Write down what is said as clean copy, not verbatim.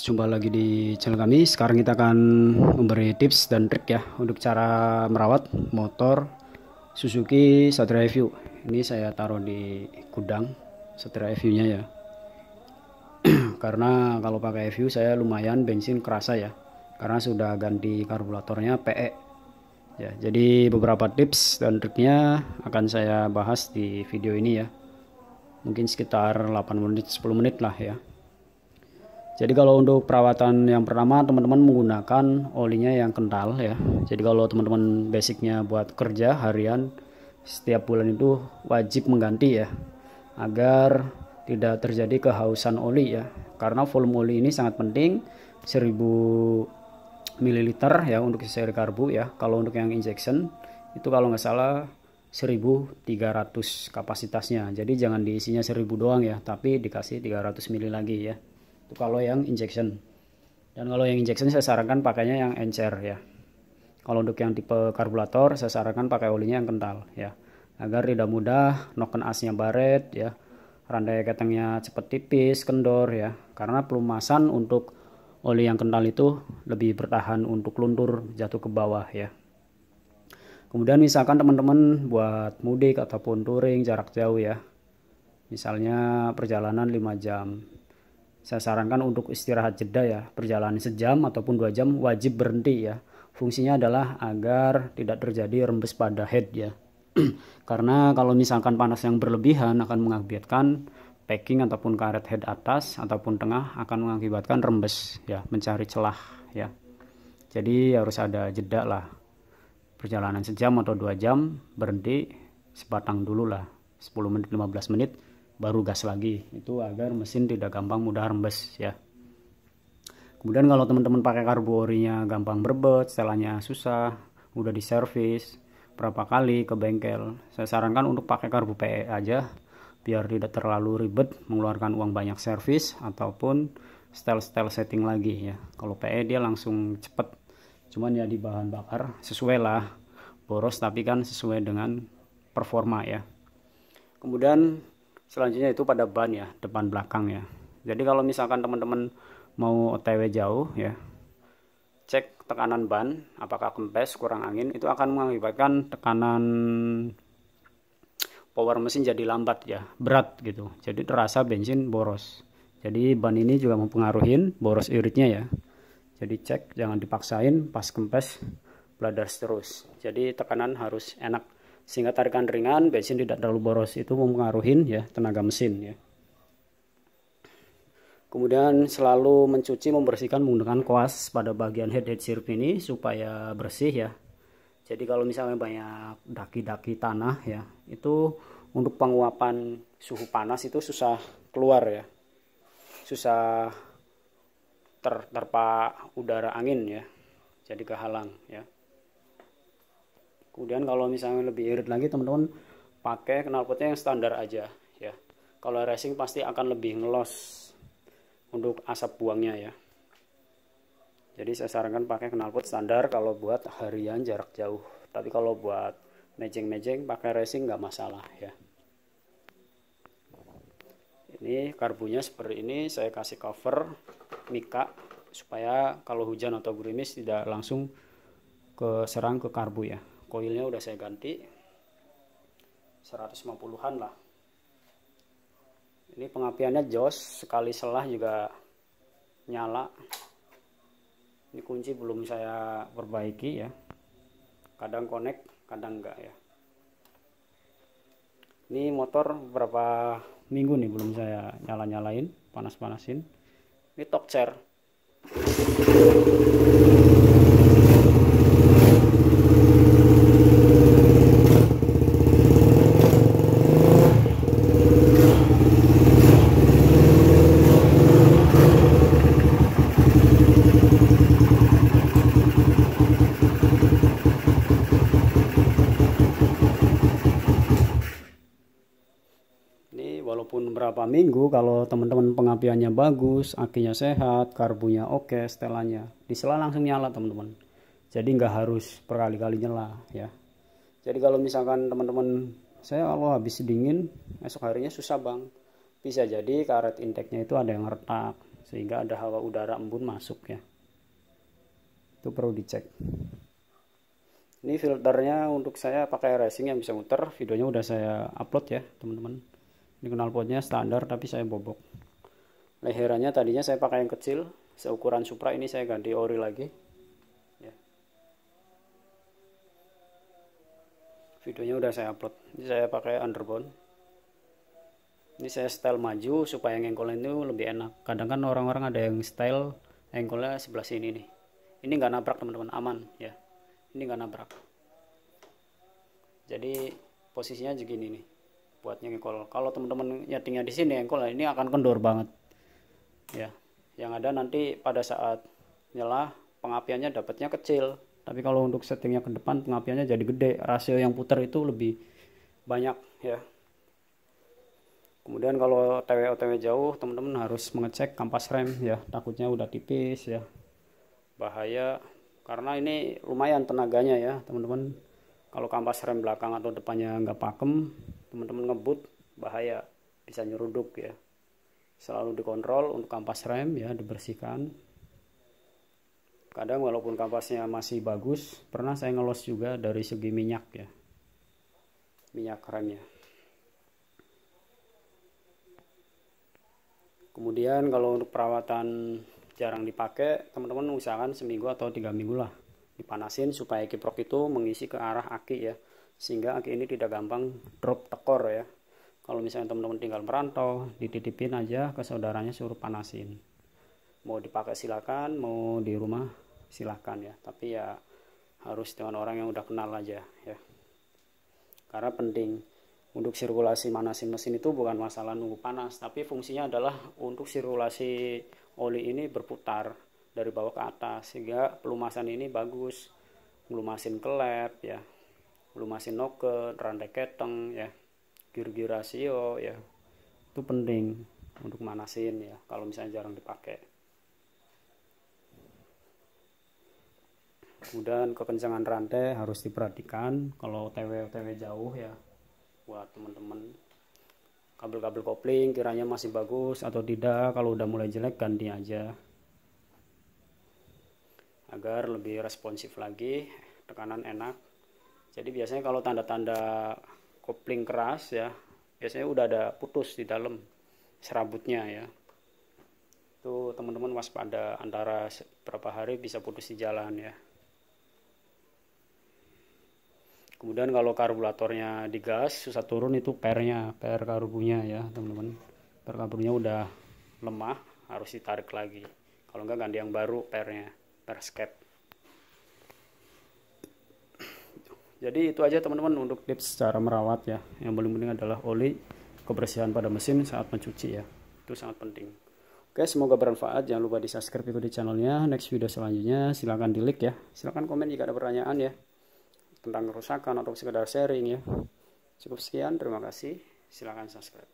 jumpa lagi di channel kami. Sekarang kita akan memberi tips dan trik ya untuk cara merawat motor Suzuki Satria View. Ini saya taruh di gudang Satria View-nya ya. Karena kalau pakai View saya lumayan bensin kerasa ya. Karena sudah ganti karburatornya PE. Ya, jadi beberapa tips dan triknya akan saya bahas di video ini ya. Mungkin sekitar 8 menit 10 menit lah ya. Jadi kalau untuk perawatan yang pertama teman-teman menggunakan olinya yang kental ya. Jadi kalau teman-teman basicnya buat kerja harian setiap bulan itu wajib mengganti ya, agar tidak terjadi kehausan oli ya. Karena volume oli ini sangat penting, 1000 ml ya untuk seri karbu ya. Kalau untuk yang injection itu kalau nggak salah 1300 kapasitasnya. Jadi jangan diisinya 1000 doang ya, tapi dikasih 300 ml lagi ya. Itu kalau yang injection. Dan kalau yang injection saya sarankan pakainya yang encer ya. Kalau untuk yang tipe karburator saya sarankan pakai olinya yang kental ya, agar tidak mudah noken asnya baret ya, rantai ketengnya cepat tipis, kendor ya. Karena pelumasan untuk oli yang kental itu lebih bertahan untuk luntur jatuh ke bawah ya. Kemudian misalkan teman-teman buat mudik ataupun touring jarak jauh ya, misalnya perjalanan 5 jam, saya sarankan untuk istirahat jeda ya, perjalanan sejam ataupun 2 jam wajib berhenti ya. Fungsinya adalah agar tidak terjadi rembes pada head ya. Karena kalau misalkan panas yang berlebihan akan mengakibatkan packing ataupun karet head atas ataupun tengah akan mengakibatkan rembes ya, mencari celah ya. Jadi harus ada jeda lah. Perjalanan sejam atau 2 jam berhenti sebatang dulu lah, 10 menit 15 menit baru gas lagi, itu agar mesin tidak gampang mudah rembes ya. Kemudian kalau teman-teman pakai karbu orinya gampang berbet, setelannya susah, udah diservis berapa kali ke bengkel, saya sarankan untuk pakai karbu PE aja biar tidak terlalu ribet mengeluarkan uang banyak servis ataupun setel setting lagi ya. Kalau PE dia langsung cepet, cuman ya di bahan bakar sesuai lah, boros tapi kan sesuai dengan performa ya. Kemudian selanjutnya itu pada ban ya, depan belakang ya. Jadi kalau misalkan teman-teman mau OTW jauh ya, cek tekanan ban apakah kempes, kurang angin, itu akan mengakibatkan tekanan power mesin jadi lambat ya, berat gitu. Jadi terasa bensin boros. Jadi ban ini juga mempengaruhi boros iritnya ya. Jadi cek, jangan dipaksain pas kempes bladas terus. Jadi tekanan harus enak sehingga tarikan ringan, bensin tidak terlalu boros, itu mempengaruhi ya tenaga mesin ya. Kemudian selalu mencuci, membersihkan menggunakan kuas pada bagian head sirkuit ini supaya bersih ya. Jadi kalau misalnya banyak daki-daki tanah ya, itu untuk penguapan suhu panas itu susah keluar ya, susah terpa udara angin ya, jadi kehalang ya. Kemudian kalau misalnya lebih irit lagi teman-teman pakai knalpotnya yang standar aja ya. Kalau racing pasti akan lebih ngelos untuk asap buangnya ya. Jadi saya sarankan pakai knalpot standar kalau buat harian jarak jauh. Tapi kalau buat mejeng-mejeng pakai racing nggak masalah ya. Ini karbunya seperti ini, saya kasih cover mika supaya kalau hujan atau gerimis tidak langsung serang ke karbu ya. Koilnya udah saya ganti 150-an lah. Ini pengapiannya jos, sekali selah juga nyala. Ini kunci belum saya perbaiki ya, kadang connect kadang enggak ya. Ini motor berapa minggu nih belum saya nyalain, panas-panasin. Ini torque chair. Walaupun berapa minggu, kalau teman-teman pengapiannya bagus, akinya sehat, karbunya oke, setelannya disela langsung nyala teman-teman. Jadi nggak harus berkali-kali nyala ya. Jadi kalau misalkan teman-teman, saya kalau habis dingin esok harinya susah bang, bisa jadi karet intake-nya itu ada yang retak sehingga ada hawa udara embun masuk ya. Itu perlu dicek. Ini filternya untuk saya pakai racing yang bisa muter. Videonya udah saya upload ya teman-teman. Ini knalpotnya standar tapi saya bobok. Leherannya tadinya saya pakai yang kecil seukuran Supra, ini saya ganti ori lagi ya. Videonya udah saya upload. Ini saya pakai underbone. Ini saya style maju supaya engkolnya itu lebih enak. Kadang kan orang-orang ada yang style engkolnya sebelah sini nih. Ini nggak nabrak teman-teman, aman ya. Ini nggak nabrak. Jadi posisinya segini nih buat nyengkol. Kalau teman-teman nyetingnya di sini engkolnya ini akan kendor banget ya. Yang ada nanti pada saat nyala pengapiannya dapatnya kecil. Tapi kalau untuk settingnya ke depan pengapiannya jadi gede. Rasio yang putar itu lebih banyak ya. Kemudian kalau TW-OTW jauh teman-teman harus mengecek kampas rem ya. Takutnya udah tipis ya. Bahaya karena ini lumayan tenaganya ya teman-teman. Kalau kampas rem belakang atau depannya nggak pakem, teman-teman ngebut bahaya, bisa nyeruduk ya. Selalu dikontrol untuk kampas rem ya, dibersihkan. Kadang walaupun kampasnya masih bagus, pernah saya ngelos juga dari segi minyak ya, minyak remnya. Kemudian kalau untuk perawatan jarang dipakai, teman-teman usahakan seminggu atau 3 minggu lah dipanasin supaya kiprok itu mengisi ke arah aki ya, sehingga aki ini tidak gampang drop tekor ya. Kalau misalnya teman-teman tinggal merantau, dititipin aja ke saudaranya, suruh panasin. Mau dipakai silakan, mau di rumah silakan ya. Tapi ya harus dengan orang yang udah kenal aja ya. Karena penting untuk sirkulasi manasin mesin itu bukan masalah nunggu panas, tapi fungsinya adalah untuk sirkulasi oli ini berputar dari bawah ke atas, sehingga pelumasan ini bagus. Melumasin kelep ya, melumasin noken, rantai keteng ya, gear rasio ya, itu penting untuk manasin ya kalau misalnya jarang dipakai. Kemudian kekencangan rantai harus diperhatikan kalau TW-TW jauh ya. Buat teman-teman, kabel-kabel kopling kiranya masih bagus atau tidak. Kalau udah mulai jelek ganti aja agar lebih responsif lagi, tekanan enak. Jadi biasanya kalau tanda-tanda kopling keras ya, biasanya udah ada putus di dalam serabutnya ya. Itu teman-teman waspada, antara beberapa hari bisa putus di jalan ya. Kemudian kalau karburatornya digas susah turun, itu per karbunya ya teman-teman. Per karbunya udah lemah, harus ditarik lagi. Kalau enggak ganti yang baru pernya, per skep. Jadi itu aja teman-teman untuk tips cara merawat ya. Yang paling penting adalah oli, kebersihan pada mesin saat mencuci ya. Itu sangat penting. Oke, semoga bermanfaat. Jangan lupa di subscribe itu di channelnya. Next video selanjutnya silahkan di like ya. Silahkan komen jika ada pertanyaan ya, tentang kerusakan atau sekedar sharing ya. Cukup sekian, terima kasih. Silahkan subscribe.